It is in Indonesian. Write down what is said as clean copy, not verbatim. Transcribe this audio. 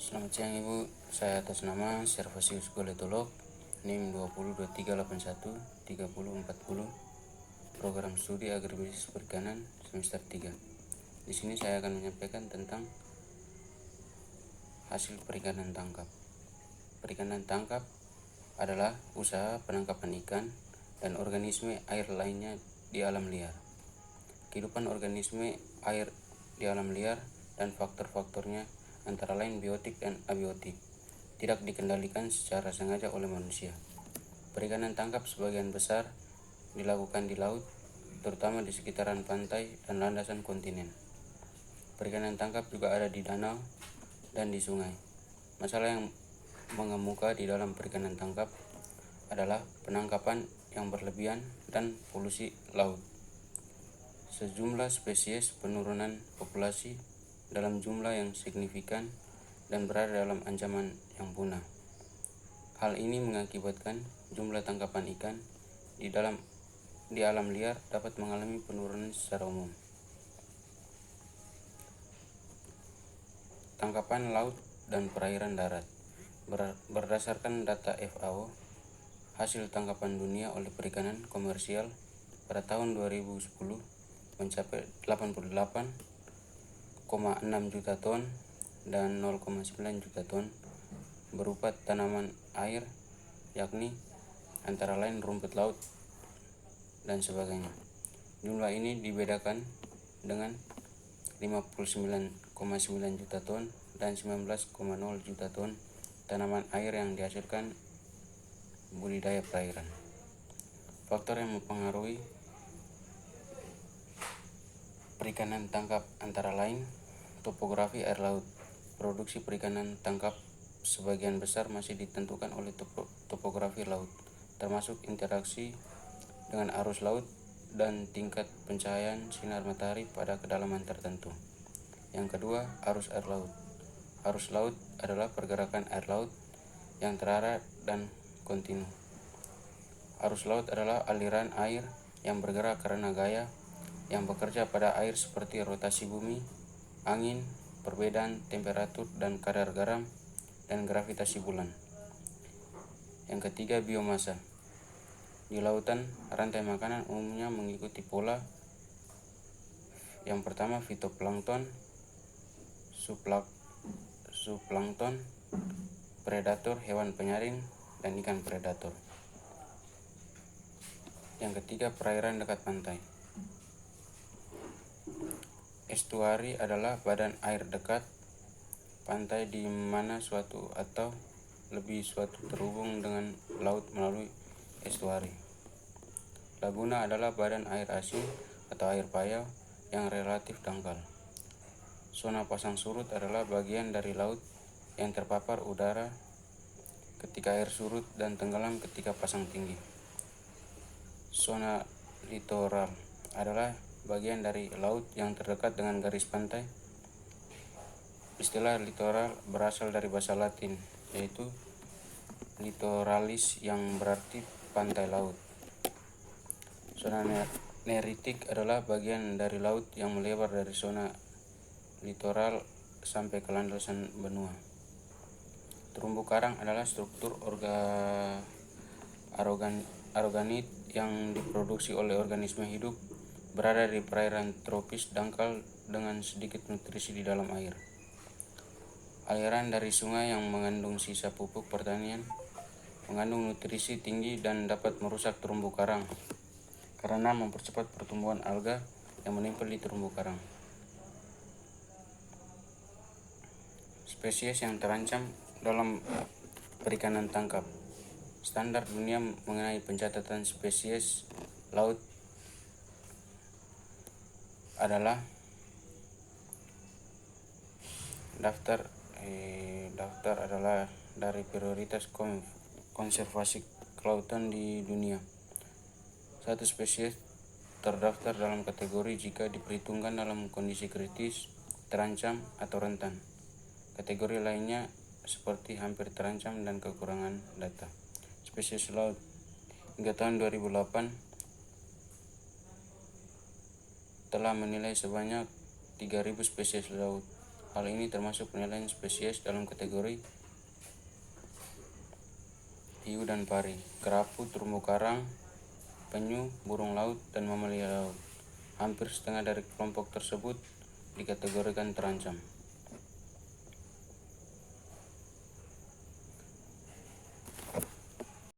Selamat siang Ibu, saya atas nama Servasius Goletolog, NIM 2023813040, Program Studi Agribisnis Perikanan semester 3. Di sini saya akan menyampaikan tentang hasil perikanan tangkap. Perikanan tangkap adalah usaha penangkapan ikan dan organisme air lainnya di alam liar. Kehidupan organisme air di alam liar dan faktor-faktornya antara lain biotik dan abiotik tidak dikendalikan secara sengaja oleh manusia. Perikanan tangkap sebagian besar dilakukan di laut, terutama di sekitaran pantai dan landasan kontinen. Perikanan tangkap juga ada di danau dan di sungai. Masalah yang mengemuka di dalam perikanan tangkap adalah penangkapan yang berlebihan dan polusi laut. Sejumlah spesies penurunan populasi dalam jumlah yang signifikan dan berada dalam ancaman yang punah. Hal ini mengakibatkan jumlah tangkapan ikan di alam liar dapat mengalami penurunan secara umum. Tangkapan laut dan perairan darat. Berdasarkan data FAO, hasil tangkapan dunia oleh perikanan komersial pada tahun 2010 mencapai 88,6 juta ton dan 0,9 juta ton berupa tanaman air, yakni antara lain rumput laut dan sebagainya. Jumlah ini dibedakan dengan 59,9 juta ton dan 19,0 juta ton tanaman air yang dihasilkan budidaya perairan. Faktor yang mempengaruhi perikanan tangkap antara lain topografi air laut. Produksi perikanan tangkap sebagian besar masih ditentukan oleh topografi laut, termasuk interaksi dengan arus laut dan tingkat pencahayaan sinar matahari pada kedalaman tertentu. Yang kedua, arus air laut. Arus laut adalah pergerakan air laut yang terarah dan kontinu. Arus laut adalah aliran air yang bergerak karena gaya yang bekerja pada air seperti rotasi bumi, angin, perbedaan temperatur dan kadar garam, dan gravitasi bulan. Yang ketiga, biomasa. Di lautan, rantai makanan umumnya mengikuti pola. Yang pertama, fitoplankton, zooplankton, predator, hewan penyaring, dan ikan predator. Yang ketiga, perairan dekat pantai. Estuari adalah badan air dekat pantai di mana suatu atau lebih suatu terhubung dengan laut melalui estuari. Laguna adalah badan air asin atau air payau yang relatif dangkal. Zona pasang surut adalah bagian dari laut yang terpapar udara ketika air surut dan tenggelam ketika pasang tinggi. Zona litoral adalah bagian dari laut yang terdekat dengan garis pantai. Istilah litoral berasal dari bahasa Latin, yaitu litoralis yang berarti pantai laut. Zona neritik adalah bagian dari laut yang melebar dari zona litoral sampai ke landasan benua. Terumbu karang adalah struktur organik yang diproduksi oleh organisme hidup berada di perairan tropis dangkal dengan sedikit nutrisi di dalam air. Aliran dari sungai yang mengandung sisa pupuk pertanian mengandung nutrisi tinggi dan dapat merusak terumbu karang karena mempercepat pertumbuhan alga yang menempel di terumbu karang. Spesies yang terancam dalam perikanan tangkap. Standar dunia mengenai pencatatan spesies laut adalah daftar adalah dari prioritas konservasi kelautan di dunia. Satu spesies terdaftar dalam kategori jika diperhitungkan dalam kondisi kritis, terancam, atau rentan. Kategori lainnya seperti hampir terancam dan kekurangan data. Spesies laut. Hingga tahun 2008 telah menilai sebanyak 3.000 spesies laut. Hal ini termasuk penilaian spesies dalam kategori hiu dan pari, kerapu, terumbu karang, penyu, burung laut, dan mamalia laut. Hampir setengah dari kelompok tersebut dikategorikan terancam.